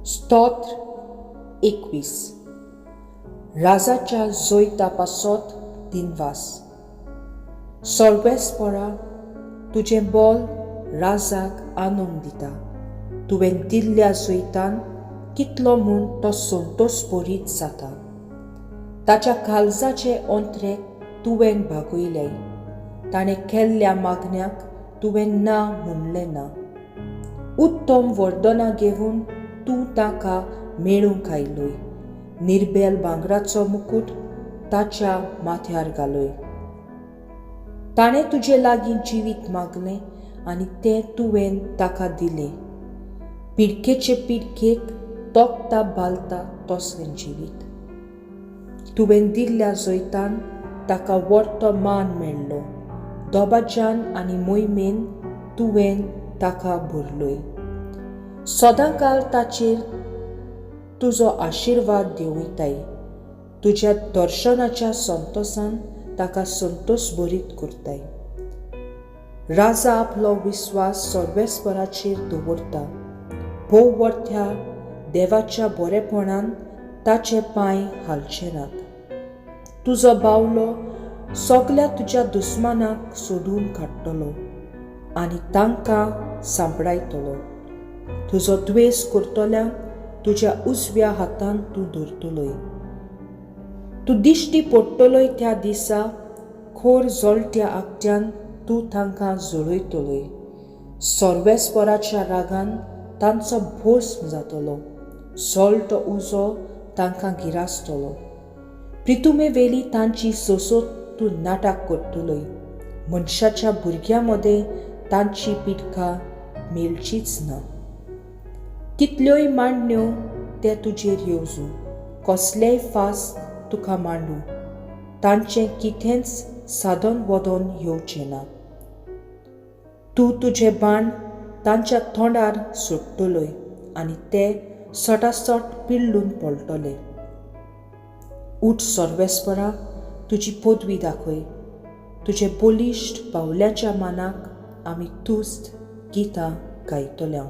स्तोत्र 21. राजाच्या जोयता पासत दिनवास. सर्वेस्परा तुझें बोल राजाक आनंद दिता. तुवें दिल्ल्या जोयतान कितलो म्हूण तो संतोश भरीत जाता. ताच्या काळजाचे अंतरेक तुवें भागयले. ताणें केल्ल्या मागण्याक तुवें ना म्हणलें ना. उत्तम वर्दना घेवन तूं ताका मेळूंक आयलोय. निर्बेल भांगराचो मुकुट ताच्या माथ्यार घालय. ताणें तुजे लागीं जिवीत मागलें आनी तें तुवें ताका दिलें. पिडकेचे पिडकेक तोखता बालता तसलें जिवीत. तुवें दिल्ल्या जोयतान ताका व्हडलो मान मेळ्ळो. दोबाज्यान आनी मोहिमेन तुवें ताका भरलोय. सदांकाळ ताचेर तुजो आशिर्वाद देंवयताय. तुज्या दर्शनाच्या संतोशान ताका संतोश भरीत करताय. राजा आपलो विस्वास सर्वेस्पराचेर दवरता. भोववर्त्या देवाच्या बरेपणान ताचे पांय हालचे नात. तुजो बावलो सगल्या तुज्या दुस्मानाक सोडून काडटलो आनी तांकां सांबाळटलो. तुजो द्वेष करतल्यांक तुज्या उजव्या हातान तूं धरतलोय. तूं दिश्टी पडटलोय त्या दिसा खोर जळट्या आगट्यान तूं तांकां जळयतलोय. सर्वेस्पराच्या रागान तांचो भस्म जातलो. जळटो उजो तांकां गिरासतलो. प्रितुमे वेली तांची सोसोत तूं नाटक करतलोय. मनशाच्या भुरग्यां मदें तांची पिडका मेलचीच ना. कितल्योय मांडण्यो ते तुजेर येवजू. कसलेय फास तुका मांडू. तांचें कितेंच सादन वदन येवचें ना. तूं तुजें बाण तांच्या तोंडार सोडटलोय आनी ते सटासट पिल्लून पडटले. उठ सर्वेस्परा, तुजी पदवी दाखय. तुजे बलिश्ट बावल्याच्या मानाक आमी तुस्त गितां गायतल्यो.